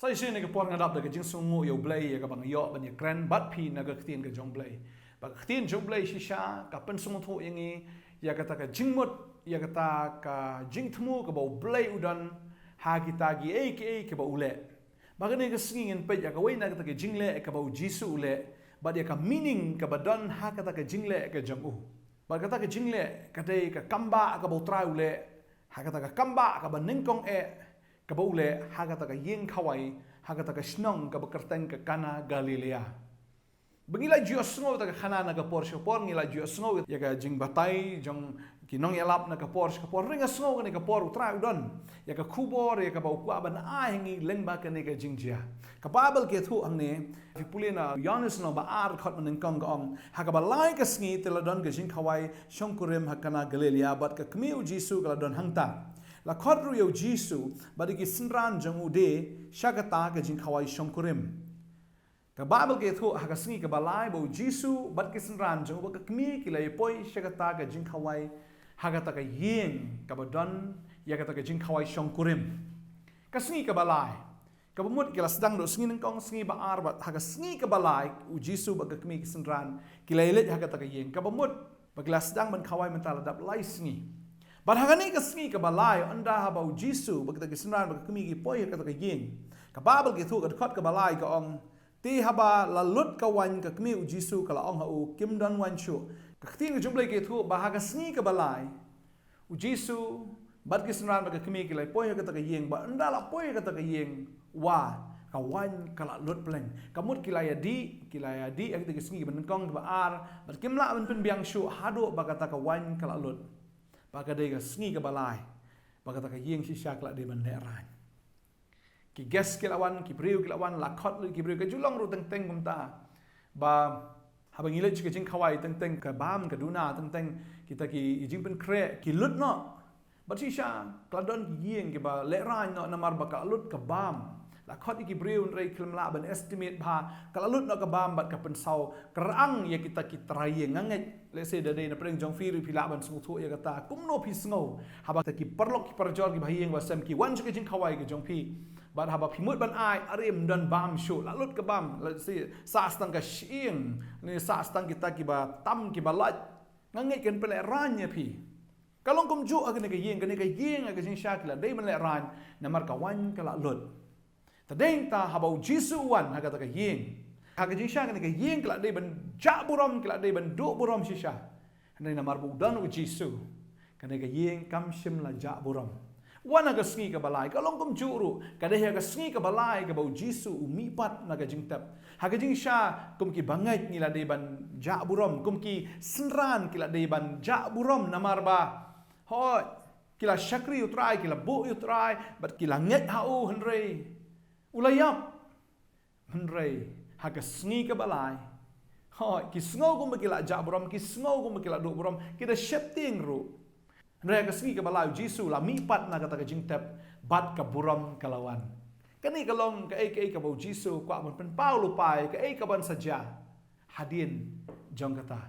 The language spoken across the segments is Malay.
sai sin ke por ngadap de jing sungu yo blai ya ka bang yo ban ya kran bat phi na ka khtin ke jong blai ba khtin jong blai shisha ka pen sungu thu yangi ya kata ka jingmut ya kata ka jingthmu ka bau blai udan ha kita gi ke bau le ba ka ne ka singin pe ya ka wei na kata ke jingle ka bau jisu le ba dia ka meaning ka badon ha kata ka jingle ka jong u ba kata ka jingle ka dei ka kamba ka bau trai ule ha kata ka kamba ka ban ningkong ka bau le ha kata ka yeng khawai ha kata ka Shillong ka bakarteng ka kana Galilea begila jio sngo ta ka khana na ka por ngila jio sngo ya ka jing Bantei jong ki nong yalap na ka por ringa sngo ka ne ka por utra udon ya ka Khubor ya ka bau kwa ban a hingi lengba ka ne ka jing jia ka Bible ke thu ang ne fi pulina Yohanes no ba ar khot man kong ka ong ha ka ba lai ka sngi te la don ka jing khawai Nongkhryiem ha kana Galilea bat ka kmiu Jisu ka don hangta la khot ru yo Jisu ba ki sinran jong ude shagata ka jing khawai Nongkhryiem ka Bible ke thu ha ka sngi ka balai bo Jisu bat ki sinran jong ba ka kmi ki lai poi shagata ka jing khawai ha ka ta ka yeng ka ba don ya ka ta ka jing khawai Nongkhryiem ka sngi ka balai ka bumut ki la sedang do sngi nang kong sngi ba ar ba ha ka sngi ka balai u Jisu ba ka kmi ki sinran ki lai let ha ka ta ka yeng ka bumut ba ki la sedang ban khawai man ta la dap lai sngi ba ha ka ni ka sngi ka balai anda ha ba u Jisu ba ka ta ki sinran ba ka kmi ki poi ka ta ka yeng ka Bible ke thu ka khot ka balai ka ong ti haba la lut ka wan ka kmi u Jisu ka la ong ha u kim don wan chu ka khti ngi jumble ke thu ba ha ka sngi ka balai u Jisu bat ki sinran ba ka kmi ki lai poi ka ta ka yeng ba anda la poi ka ta ka yeng wa ka wan ka la lut pleng ka mut ki lai di ak ti ki sngi ban kong ba ar bat kim la ban pen biang shu hado ba ka ta ka wan ka la lut ba ka de ka sngi ka balai ba ka ta ka yeng si syak la de ban le ran ki ges ki lawan ki priu ki lawan la khot ki priu ka julong ru teng teng kumta ba habang ile chi ka jing khawai teng teng ka bam ka duna teng teng kita ki jing pen khre ki lut no ba chi sha kladon ki yeng ki ba le ran no namar ba ka lut ka bam la khot ki priu rei klem la ban estimate ba ka lut no ka bam bat ka pen sau krang ya kita ki trai nganget le se de na preng jong fi ri pila ban smu thu ya kata kum no pi sngo haba ta ki perlok ki perjor ki bahiyeng wa sem ki wan chi ka jing khawai ki jong pi bat haba phimut ban ai arim dan bam shu la lut ka bam la si sa stang ka shing ni sa stang kita ki ba tam ki ba lat nganget ken pele ranya pi kalong kum ju agane ka yeng ka jing sha ki la dei man le ran na mar ka wan ka la lut ta deng ta haba Jisu wan ha ka ta ka yeng ha ka jing sha ka yeng ka la dei ban ja buram ki la dei ban du buram shi sha na mar bu dan u Jisu ka yeng kam shim la ja buram wana ka sngi ka balai ka long kum juru ka de ka sngi ka balai ka bau Jisu umi pat na ka jing tap ha ka jing sha kum ki bangai ni la de ban ja buram kum ki sinran ki la de ban ja buram namar ba ho ki la shakri utrai ki la bu utrai bat ki la nget ha u henrei ulayap henrei ha ka sngi ka balai ho ki sngo kum ki la ja buram ki sngo kum ki la du buram ki da shepting ru Naya kasih ke balai Jisu la mipat na kata ke jing tep bat ka buram kalawan. Kani kalong ka ka bau Jisu kwa pen pau lupai ka ka ban saja hadin jong kata.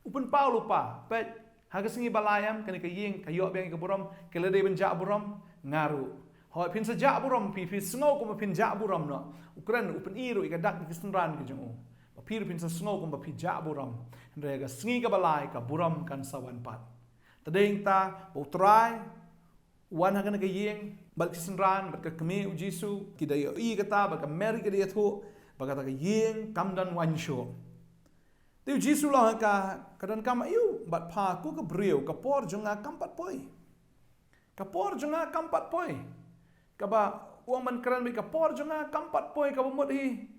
Upen pau lupa pet ha kasih balayam kani ka ying ka yo beng ka buram ke le ben ja buram ngaru. Hoi pin saja buram pi sngo ko pin ja buram no. Ukran upen iru ka dak ki senran ke jong. Pir pin sa sngo ko pi ja buram. Naya kasih ke balai ka buram kan sawan pat. Tadeng ta potrai wan hakan ka yeng bal kisenran bal ka kemi u Jisu ki dayo i kata bal ka meri ka dia thu bal ka yeng kam dan wan sho tu Jisu la ka kadan kam ayu bat pha ku ka brio ka por jonga kampat poi ka ba uang man kran ka por jonga kampat poi ka bumot hi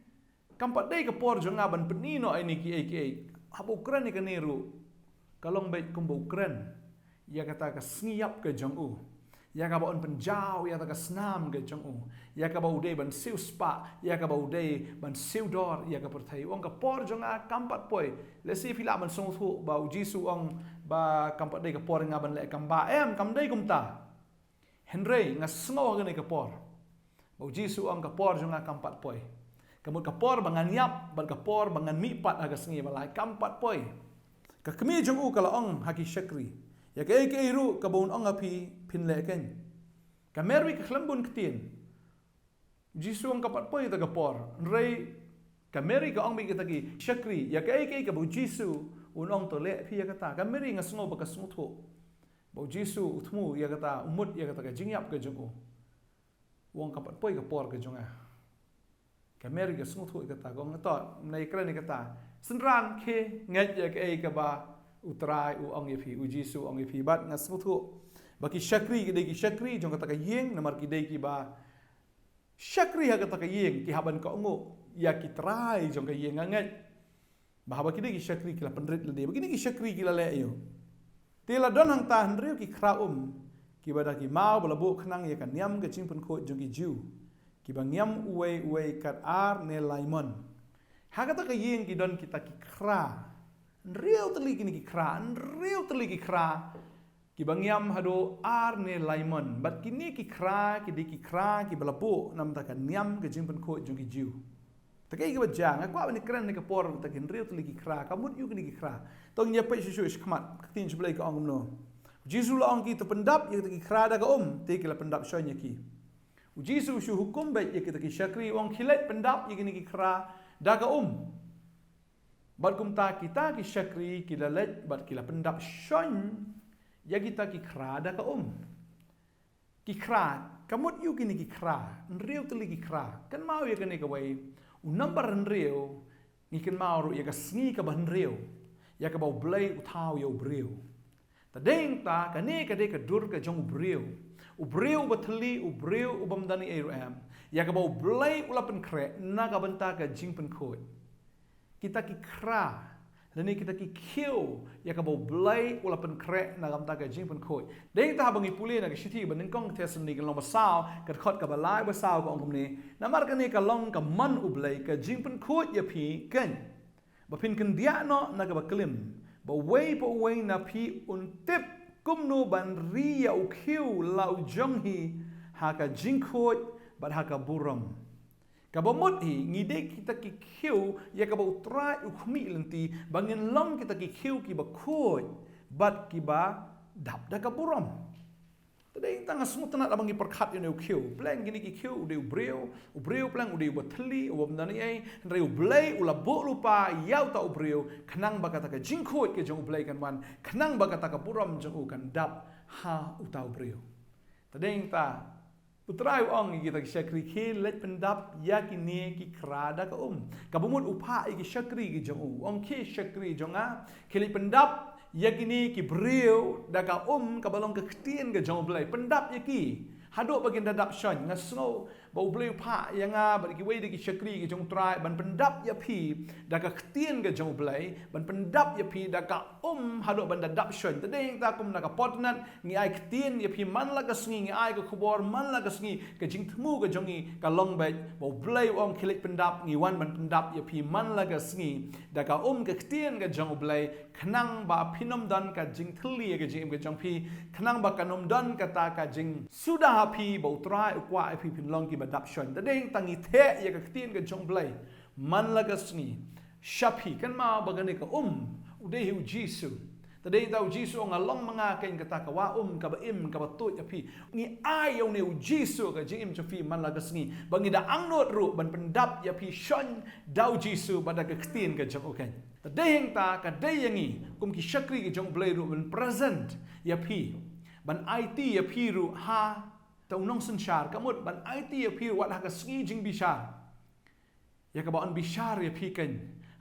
kampat dei ka por jonga ban penino ai ni ki habu kran ni ka niru kalong bait kumbu kran ya kata ka sngiyap ke jong u ya ka ba on penjau ya ta ka snam ke jong u ya ka ba ude ban siu spa ya ka ba ude ban siu dor ya ka perthai ong ka por jong a kampat poi le si phila ban song thu ba Jisu ong ba kampat dei ka por nga ban le kam ba em kam dei kum ta henrei nga sngo ga ne ka por ba Jisu ong ka por jong a kampat poi kamut ka por bangan yap ban ka por bangan mi pat aga sngi balai kampat poi ka kemi jong u kala ong haki shakri ya ke ru ka bon ong api pin le ken ka merwi ka khlambun ktin Jisu ang kapat po yung tagapor. Ray, kameri ka ang may kitagi, syakri, ya ka ka bu Jisu, unong to le, pi ya kata, kameri nga sungo baka sunguto. Bu Jisu, utmu, ya kata, umut, ya kata, ka jingyap ka jungo. Wong kapat po yung kapor ka junga. Kameri ka sunguto, ya kata, gong nato, na ikran ya kata, senran ke, ngat ya ka ba, utray, uong ya pi, u Jisu, ong ya pi, bat nga sunguto. Baki syakri, kidai ki syakri, jong kata ka yeng, namar kidai ki ba, syakri ha kata ka yeng, ki haban ka ungu, ya ki try jong ka yeng angat. Bahaba kidai ki syakri kila penrit lede, begini ki syakri kila le yo. Tela don hang tahan riu ki khra ki bada ki mau balabu khnang ya kan nyam ka ching pun ko jong ki jiu. Ki bang nyam uwe kat ar ne laimon. Ha kata ka yeng ki don kita ki khra. Riu teli kini ki khra, riu teli ki khra. Ki bangyam hado ar ne laimon, bat kini ki khra, ki balapu nam ta kan nyam ke jing pen ko jung ki jiu. Ta kai ki bajang, aku apa ni keren ni kapor ta kin riu tuli ki khra, kamut yu kini ki khra. Tong nya pe shu khmat, tin seblai ka ong no. Jisu la ong ki to pendap ye ki khra da ka te ki la pendap sho nya ki. Jisu shu hukum baik ye ki syakri ong khilet pendap ye kini ki khra da ka Bat kum ta kita ki syakri ki la let bat ki la pendap shon ya kita ki khra da ka Ki khra, kamut yu kini ki khra, nriu tuli ki khra. Kan mau ya kani ka wai, number nriu, ni kan mau ru ya ka sngi ka ban riu. Ya ka bau blai utau yo briu. Ta deng ta kani ka de ka dur ka jong briu. Ubriu batli ubriu ubamdani am. Ya ka bau blai ulapen kre na ka banta ka jingpen khoi. Kita ki khra Lani kita ki kiu ya ka bau blai ulapen kre na gam ta ka jing pen khoi. Deng ta bangi puli na ka shiti ban kong tesan ni ka long basao ka khot ka balai basao ka ong ni. Na mar ka ni ka long ka man u blai ka jing pen khoi ya pi ken. Ba pin kan dia no na ka ba klim. Ba wei na pi un tip kum no ban ri ya u kiu lau jong hi ha ka jing khoi ba ha ka buram. Kabamut hi ngide kita ki kiu ya kabau try ukmi lenti bangin long kita ki kiu ki ba khoi bat ki ba dap da kapuram. Tadai tanga smut na abangi perkhat yo kiu plan gini ki kiu de ubreu plan ude batli ubamdani ai reu blai ulabu lupa yau ta ubreu khnang ba kata ka jingkhoi ke jong blai kan wan khnang ba kata ka puram jong u kan dap ha uta ubreu. Tadai ta Putrai ong kita ki syakri ki let pendap ya ki ne ki krada ka kabumut upha ki syakri ki jong ong ki syakri jong a ki let pendap ya ki ne ki breu da ka ka balong ka ktien ka jong blai pendap ya ki hadok bagin dadap syon ngasno bau bleu pha yang a ba ki wei de ki syakri ki jong trai ban pendap ya pi da ka ktien ka jong blai ban pendap ya pi da ka hadok ban dadap syon tadeng ta kum na ka potnet ngi ai ktien ya pi man la ka sngi ngi ai ka khubor man la ka sngi ka jing thmu ka jongi ka long bai bau bleu ong khilik pendap ngi wan ban pendap ya pi man la ka sngi da ka ka ktien ka jong blai khnang ba phinom dan ka jing thli ka jing ka jong pi khnang ba kanom dan ka ta ka jing sudah pi bau trai ukwa pi pin long ki badap shon tadeng tangi the ya ka ktien ka jong blai man la ka sngi shapi kan ma bagane ka ude hu Jisu tadeng tau Jisu ong along mga kain kata ka wa ka ba im ka ba tut ya pi ngi ai yo ne Jisu ka jing im chofi man la ka sngi bangi da angnot ru ban pendap ya pi shon dau Jisu bada ka ktien ka jong oken tadeng ta ka dayangi kum ki syakri ki jong blai ru ban present ya pi ban IT ya pi ru ha ta unong sensyar kamut ban IT ya pi wat ha ka sngi jing bishar ya ka ba on bishar ya pi kan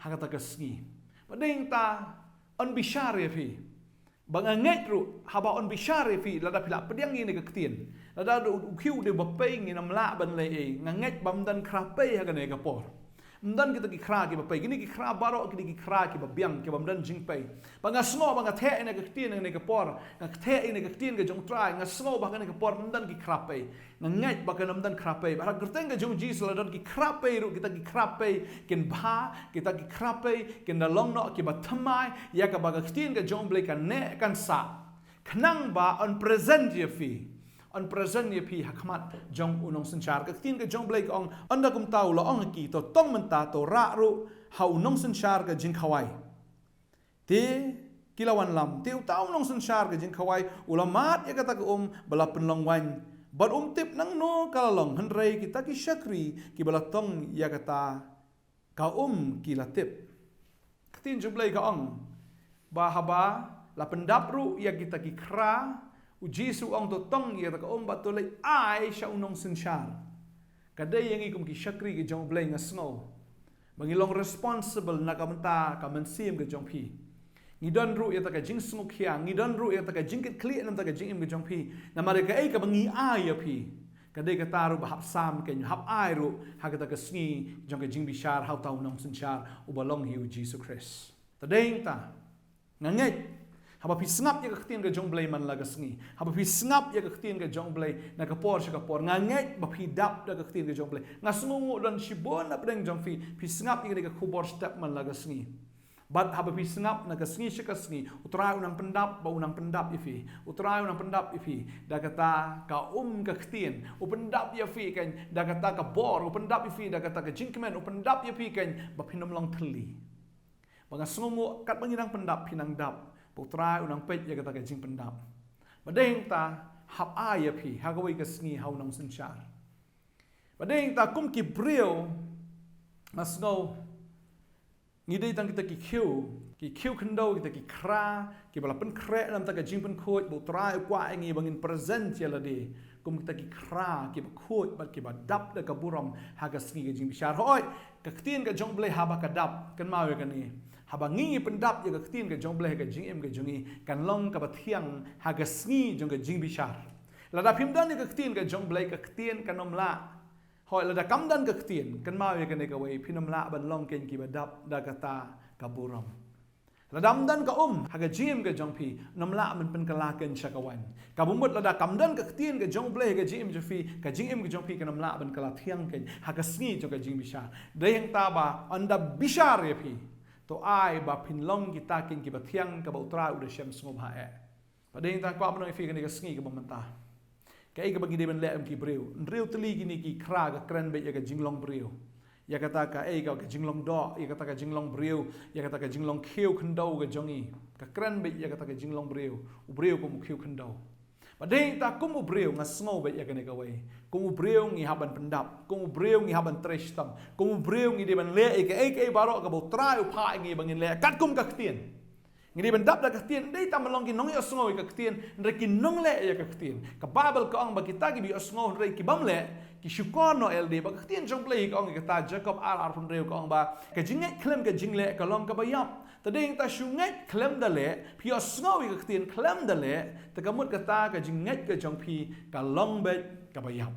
ha ka ta ka sngi padeng ta on bishar ya pi bang anget ru ha ba on bishar ya pi lada pila pediang ni ka ktien lada u khiu de ba pe ngi nam la ban le e nganget bam dan khra pe ha ka ne ka por Mdan kita ki khra ki ba pai gini ki khra baro ki khra ki ba biang ki ba mdan jing pai ba nga sngo ba nga the ene ka ktien ene ka por nga the ene ka ktien ka jong trai nga sngo ba ka ne ka por mdan ki khra pai nga ngai ba ka mdan khra pai ba gerteng ka jong jis la don ki khra pai ru kita ki khra pai ken bha kita ki khra pai ken da long no ki ba thamai ya ka ba ka ktien ka jong blai ka ne kan sa khnang ba on present ye fi on present ye pi hakmat jong unong sanchar ka tin ka jong blai ka ong anda kum tau la ong ki to tong menta to ra ru ha unong sanchar ka jing khawai te kilawan lam te tau unong sanchar ka jing khawai ulamat ya kata ka bala penlong wan But tip nang no kalalong henrei kita ki syakri ki balatong ya kata ka ki latip. Ketin jublai ka ong bahaba la pendapru ya kita ki khra uji su ong to tong ya ka batulai ai sya unong sensyar. Kadai yang ikum ki syakri ki jong blai ngasno. Mangilong responsible na kamenta ka mensim ke jong pi. Ngidon ru ya ta ka jing smuk hiang, ngidon ru ya ta ka jing kit kli nam ta ka jing im ke jong pi. Na mare ka ai ka bangi ai ya pi. Kadai ka taru bahap sam ke hap ai ru ha ka ta ka sngi jong ka jing bishar hau tau nong sensyar ubalong hiu Jesus Christ. Tadeng ta nganget haba pi sngap ya ka khtin ka jong blai man la ka sngi. Haba pi sngap ya ka khtin ka jong blai na ka por sha ka por nganget ba pi dap da ka khtin ka jong blai. Ngasngu don shibon na preng jong pi sngap ya ka khubor step man la ka sngi. But haba pi sngap na ka sngi sha ka sngi utrai unang pendap ba unang pendap ifi. Utrai unang pendap ifi da kata ka ka khtin u pendap ya fi kan da kata ka bor u pendap ifi da kata ka jingkemen u pendap ya fi kan ba pinom long thli. Ba ngasngu kat bangirang pendap pinang dap Putrai unang pej ya kata kajing pendap. Badeng ta hap ya pi hagawai ka sngi hau nong sensyar. Badeng ta kum ki brio masno ngidei tang kita ki kiu kendo kita ki khra ki balapen khre lam ta kajing pen khoi putrai kwa ngi bangin present ya lade kum kita ki khra ki khoi bat ki badap da ka buram haga sngi kajing bishar hoi ka ktin ka jong blai haba ka dap kan mawe kan ni haba ngi pendap ya ka ktin ka jong blai ka jing em ka jongi kan long ka bathiang ha ka sngi jong ka jing bishar la da phim dan ka ktin ka jong blai ka ktin ka nom la hoi la da kam dan ka ktin kan ma ya ka ne ka wei phinom la ban long ken ki badap da ka ta ka buram la dam dan ka ha ka jing ka jong phi nom la man pen ka la ken shakawan ka bumut la da kam dan ka ktin ka jong blai ka jing em jo phi ka jing em ka jong phi ka nom la ban ka la thiang ken ha ka sngi jong ka jing bishar de yang ta ba anda bishar ya phi to ai ba pin long kita kin ki bathiang ka ba utra u de shem sngom ha e padeng ta kwa bno fi ka ni ka sngi ka bomanta ka ai ka bagi de ben le am ki breu nreu tli ki ni ki khra ka kran be ya ka jinglong breu ya kata ka ai ka jinglong do ya kata ka jinglong breu ya kata ka jinglong khiu khndau ka jongi ka kran be ya kata ka jinglong breu u breu ko mu khiu khndau padeng ta kum u breu ngasngo be ya ka ni ka wei kum u breu ngi haban pendap kum u breu ngi haban trestam kum u breu ngi de ben le ai baro ka bo trai u pha ngi bangin le kat kum ka ktien ngi de ben dap da ka ktien dei tam long ki nong yo sngo ka ktien re ki nong le ya ka ktien ka babel ka ong ba kita ki bi sngo re ki bam le ki shukor no ld ba ka ktien jong play ka ong ka ta jacob ar pun reu ka ong ba ka jingai klem ka jingle ka long ka ba yap tadeng ta shungai klem da le pi sngo ka ktien klem da le ta ka mut ka ta ka jingai ka jong pi ka long be ka ba yap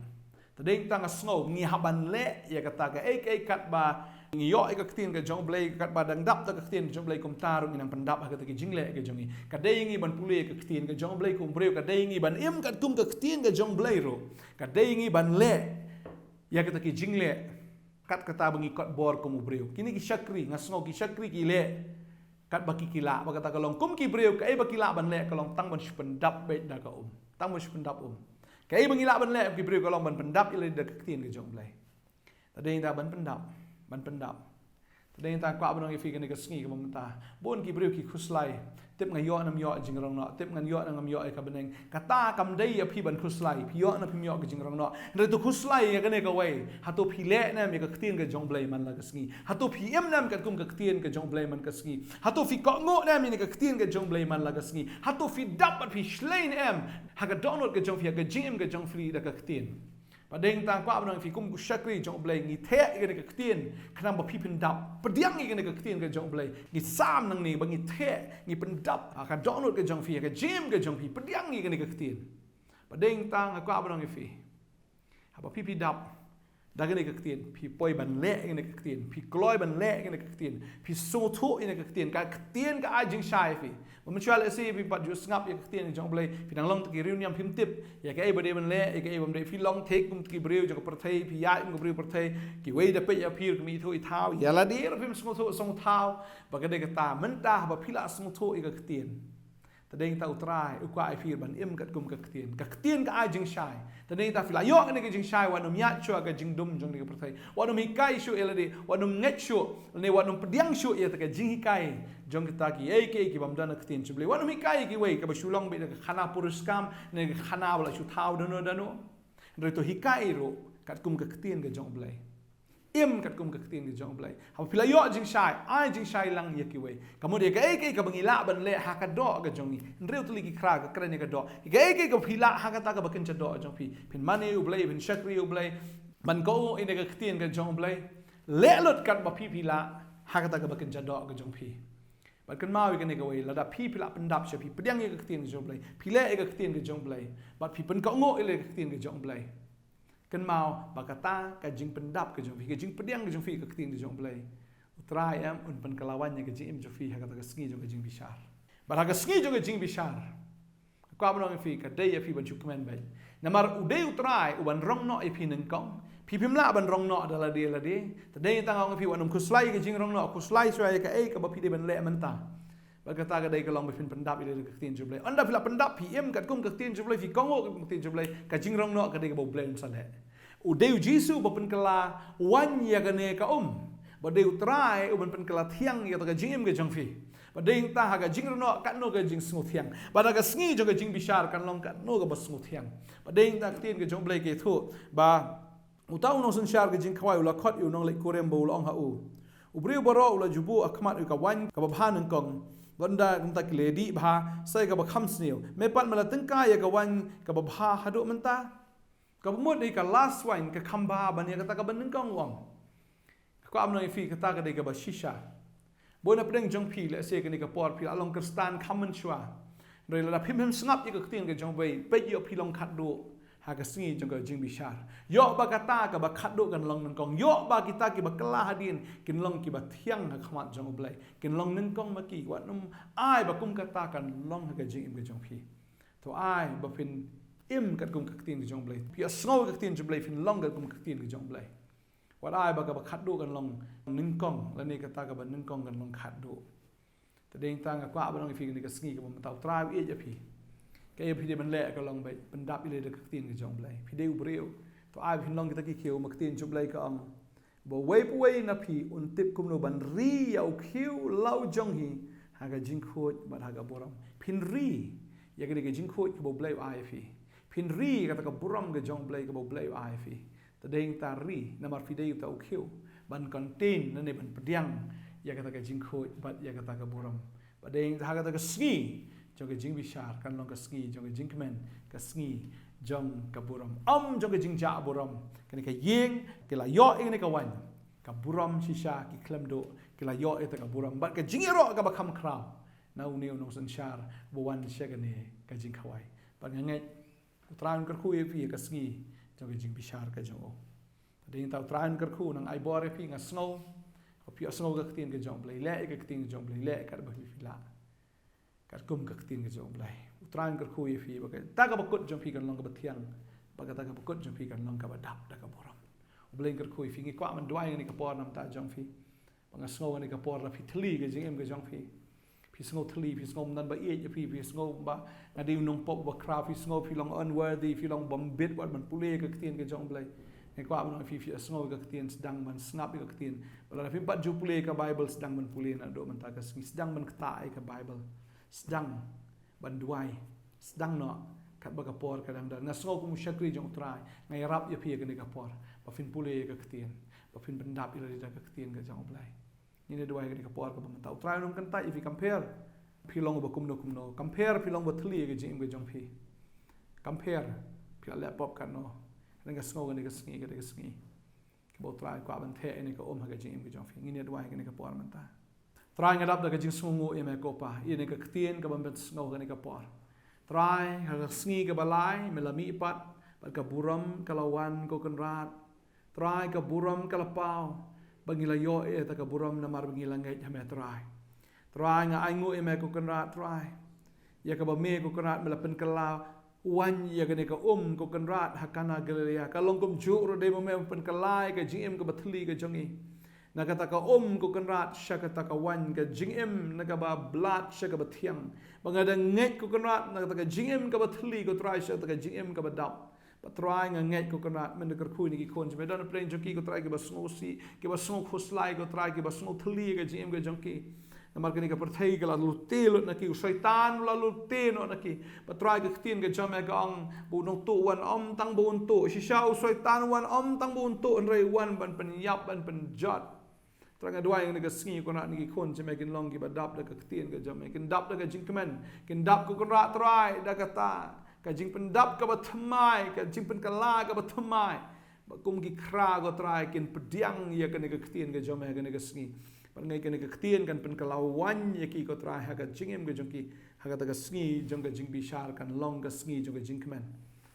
tadeng ta nga sngo ngi haban le ya ka ta ka ai kat ba ngi yo ka ktien ka jong blai kat ba dang dap ta ka ktien jong blai kum taru ngi nang pendap ka ta ki jingle ka jongi ka dei ngi ban pule ka ktien ka jong blai kum breu ka dei ngi ban im kat kum ka ktien ka jong blai ro ka dei ngi ban le ya ka ta ki jingle kat ka ta bangi kot bor kum breu kini ki syakri ngasngo ki syakri ki le kat ba ki kila ba ka ta ka long kum ki breu ka ai ba kila ban le ka long tang ban pendap be da ka tang ban pendap ka ai bangi la ban le ki breu ka long ban pendap ile da ka ktien ka jong blai ta dei ta ban pendap pendap tadeng ta kwa banong ifi kan ka sngi ka mamta bon ki breu ki khuslai tip nga yo nam yo jingrong no tip ngan yo ngam yo ka beneng kata kam dei ya phi ban khuslai phi yo na phi yo ka jingrong no re to khuslai ya kan ka wei hato phi le na me ka ktien ka jong blai man la ka sngi hato phi em nam ka kum ka ktien ka jong blai man ka sngi hato phi ko ngo na me ka ktien ka jong blai man la ka sngi hato phi dap pat phi shlein em ha ka donot ka jong phi ka jing ka jong fri da ka ktien padeng ta kwa bnang fi kum ku shakri jong blai ngi the ge ka ktien khnam ba phi pendap pediang ngi ka ktien ka jong blai ngi sam nang ni ba ngi the ngi pendap ka donot ka jong fi ka jim ka jong fi pediang ngi ka ktien padeng ta kwa bnang fi ha ba phi dap da ge ka ktien phi poi ban le ngi ka ktien phi kloi ban le ngi ka ktien phi so thu ngi ka ktien ka a jing shai fiมันช่วยเลยสิพี่ปัดอยู่สงับอย่างเตียนจงเลยพี่นังลงตะกี้ริ้วเนี่ยพิมพ์ติบอยากให้บริเวณเละอยากให้บริเวณพี่ลองเทคกุมตะกี้บริเวณจากประเทศพี่ย้ายกุมบริเวณประเทศกี่เวย์จะไปยาพีร์มีทุ่ยเท้าอย่าละดีเราพิมพ์สมุทรสงเท้าบางกระเดกตามันตาแบบพี่ละสมุทรอีกเตียนแต่เด้งตาอุตรายอุกว่าไอพีร์บันเอ็มกัดกุมกัดเตียนก็ไอจิงชายแต่เด้งตาฟิลายอกนี่ก็จิงชายวันนุ่มยัดชัวกับจิงดุมจงนี่กับประเทศวันนุ่มฮิกายชัวเอลดีวันนุ่มเง็ดชัวในวันนุ่มเปียงชัวเอแต่กับจิงฮิกายจงkita ki ai ki bam dan ktien chble wan mi kai ki wei ka ba shulong be ka khana puruskam ne khana wala shu thau dano rồi tôi hikai ro kat kum ka ktien ka jong blai im kat kum ka ktien ka jong blai ha pila yo jing shai ai jing shai lang ye ki we kemudian ka bangila ban le ha ka do ka jong ni reu tuli ki khra ka kren ka do ka pila ha ka ta ka bakin cha do jong phi phin mane u blai phin shakri u blai ban ko in ka ktien ka jong blai le lot kat ba phi pila ha ka ta ka bakin cha do ka jong phi But kan mau ikan ega way lada people up and up shapi pedang ega ketin ke jong blai pile ega ketin ke jong blai but people ka ngo ele ketin ke jong blai kan mau bakata ka jing pendap ke jong fi ke jing pedang ke jong fi ke ketin ke jong blai utrai am un pen kalawannya ke jing jong fi ha ka sngi jong ke jing bishar but ha ka sngi jong ke jing bishar ko abno fi ka dei fi ban chukmen bai namar udei utrai uban rong no e fi neng kong Pipimla ban rong no adalah dia lah dia. Tadai tang orang pi wanum kuslai ke jing rong no kuslai suai ke ka ba pi de ban le menta. Ba kata ka dai ka long befin pendap ile ke tin jublai. Anda pila pendap PM kat kum ke tin jublai fi kongo ke tin jublai ka jing rong no ka dai ka bo blem sale. U deu jisu ba pen kala wan ya ka ne ka Ba deu trai u ban pen kala thiang ya ta ka jing ke jong fi. Ba dei ta ha ka jing rong no ka no ka jing smu thiang. Ba da ka sngi jo ka jing bishar kan long ka no ka ba smu thiang. Ba dei ta tin ke jong blai ke thu ba Utau nong sensyar ke jing kawai ula kot yu nong lek kurem bo ula ong hau. Ubriu baro ula jubu akmat yu kawan ka babhan ng kong. Banda kumta kiledi bha sai ka bakham sniu. Mepat mala tengka ya kawan ka babha hadu menta. Ka bumut ni ka last wine ka khamba bani kata ka baneng kong wang. Ko amno fi kata ka de ka ba shisha. Bona pedeng jong pi le se ka ni ka por pi along kristan khamen chwa. Roi la phim sngap ye ka tin ka jong bei pe yo pi long khat do. Haga singi jong ka jing bishar. Yo ba kata ka ba khadu kan long nang kong. Yo ba kita ki ba kala hadin kin long ki ba thiang ha khmat jong blai. Kin long nang kong ma ki wat num ai ba kum kata kan long ha ka jing im ka jong phi. To ai ba fin im kat kum ka tin ka jong blai. Pi asngau ka tin jong blai fin long ka kum ka tin ka jong blai. Wat ai ba ka ba khadu kan long nang kong la ni kata ka ba nang kong kan long khadu. Tadeng tang ka kwa ba long fi ni ka singi ka ba tau trai e ja phi. Kaya pide ban le ka long bai pendap ile de ketin ke jong blai pide ubreu to ai phin long kita ki khiu mak tin jong blai ka ang bo wei puwei na phi un tip kum no ban ri au khiu lau jong hi ha ga jing khot ba ha ga boram phin ri ya ga de jing khot bo blai ai phi phin ri ka ta ka boram ga jong blai ka bo blai ai phi ta deng ta ri na mar pide ta au khiu ban contain na ne ban pediang ya ka ta ka jing khot ba ya ka ta ka boram ba deng ha ga ta ka ski jong ke jing bishar kan long ka sngi jong ke jing kmen ka sngi jong ka buram jong ke jing ja buram kan ka yeng ke la yo ing ne ka wan ka buram shisha ki klemdo ke la yo eta ka buram bat ka jing ro ka ba kham khra na u neu nong san shar bo wan shagane ka jing khawai ba ngai utran kar khu e pi ka sngi jong ke jing bishar ka jong o ding ta utran kar khu nang ai bore pi nga snow o pi snow ka tin ke jong blai le ka tin jong blai le ka ba fi la kum ka tin ke jong blai utran kar khu ye fi ba ta ka bakut jong pi kan long ka bathiang ba ka ta ka bakut jong pi kan long ka ba dap da ka boram bleng kar khu fi ngi kwa man duai ni ka por nam ta jong fi ba nga snow ni ka por la fi thli ke jing em ke jong fi snow thli fi snow nan ba ye fi snow ba nga di nong pop ba khra fi snow fi long unworthy fi long bom bit wat man pule ka tin ke jong blai ngi kwa man fi snow ka tin sedang man snap ka tin ba la fi bat ju pule ka bible sedang man pule na do man ta ka sedang man kta ai ka bible sedang banduai sedang no kat baga por kadang dan ngasngau ku musyakri jong trai ngai rap ya pia kene ka por ba fin pule ka ktien ba fin pendap ila da ka ktien ka jong blai ni ne duai ka por ka ba tau trai num kan ta if you compare pilong ba kum no compare pilong ba thli ka jing ka jong phi compare pia laptop kan no nang ngasngau ka sngi ka sngi ba trai ka ban the ni ka ha ka jing ka jong phi ni ne duai ka por man ta Try ngadap da ka jing sungu e me kopa i ne ka ktien ka bambet snow ka ne ka por try ha sngi ka balai me la mi pat ba ka buram kalawan ko kan rat try ka buram kalapau bangila yo e ta ka buram na mar bangila ngai ha me try nga ai ngu e me ko kan rat try ya ka ba me ko kan rat me la pen kala wan ya ka ne ka ko kan rat ha kana galilea ka long kum ju ro de mo me pen kalai ka jing em ka bathli ka jongi Nakata ka ko kan rat syakata ka wan ka jingim nakaba blat syaka bathiang bangada nget ko kan rat nakata ka jingim ka bathli ko try syaka ka jingim ka badap patry nga nget ko kan rat men ka khu ni ki khon me don plain joki ko try ki basngo si ki basngo khuslai ko try ki basngo thli ka jingim ka jonki Namar kini ka perthei ka lalu telot naki syaitan lalu tenot naki patrai ka ktien ka jam ka ang bunong tu wan om tang bun tu shisau syaitan wan om tang bun tu rei wan ban penyap ban penjat Terang dua yang nak sengi kau nak niki kon cuma kin long ki badap dak ktien ka jam kin dap dak jing kemen kin dap ku kra trai dak kata ka jing pendap ka bathmai ka jing pen kala ka bathmai kum ki khra go trai kin pediang ya ka nik ktien ka jam ka nik sengi Pangai kena ketien kan pen kelawan ya ki ko try haga jingem ke jongki haga taga sngi jong ka jing bishar kan long ka sngi jong ka jing kemen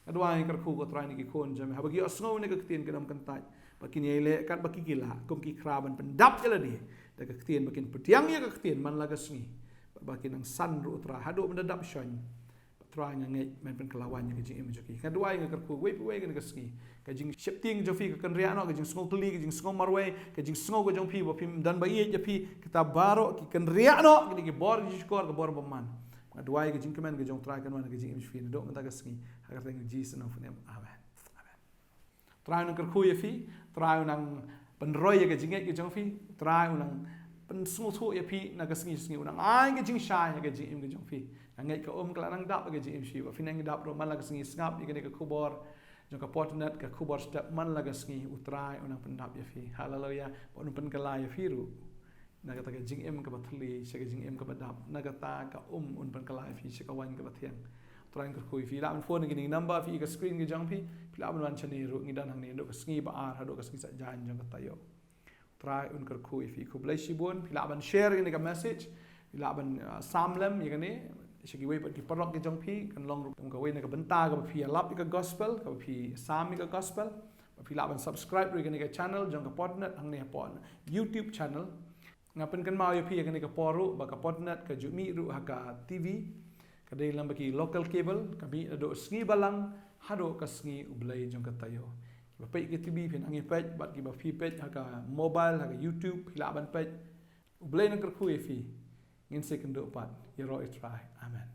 adwa ai kar khu ko try ni ki kon jam ha bagi osngo ne ka ketien ke nam kan tai bakin yele kan baki kila kum ki khra ban pen dap jela di da ka ketien bakin petiang ya ka ketien man la ka sngi bakin ang san ru tra hado ben dap shon try ngai men pen kelawan ya ka jing em joki kadwa ai kar khu we kan ka sngi ka jing shifting jo fi ka kan ria no ka jing sngo tuli ka jing sngo marwe ka jing sngo ka jong pi bo pim dan ba ye je pi kita baro ki kan ria no ki bor ji skor ka bor baman ka duai ka jing kemen ka jong try kan wan ka jing im fi do ta ka sngi ha ka teng ji sno fu nem amen try no kar khu ye fi try nang pen roy ka jing ka jong fi try nang pen sngo thu ye pi na ka sngi nang ai ka jing sha ka jing im ka jong fi ngai ka ka nang dap ka jing im shi ba fi nang dap ro man la ka sngi snap ka ne ka khubor jong ka Potternet ka Khubor step man laga sngi utrai unang pendap ya fi haleluya pon pen kala ya firu naga ta ka jing em ka bathli se ka jing em ka badap naga ta ka un pen kala ya fi se ka wan ka bathiang trai ka khui fi la man phone ni number fi ka screen ka jang fi la man wan chani ru ngi dan hang ni do ka sngi ba ar hado ka sngi sa jan jong ka tayo trai un ka khui fi ku blai shibun fi la man share ni ka message fi la man samlem ya ni Segi wei pat ki parok ki jong pi kan long rum ka wei na ka benta ka pi alap ka gospel ka pi sam ka gospel pa pi la ban subscribe ri ka channel jong ka Potternet hang ne pon YouTube channel ngapen kan mau yo pi ka poru ba ka Potternet ka jumi ru ha ka TV ka dei lam ki local cable ka bi do sngi balang hado ka sngi ublai jong ka tayo ba pe ki TV pin angi page bat ki ba fi page ha ka mobile ha ka YouTube pi la ban page ublai na ka khu fi ngin second do pat you try amen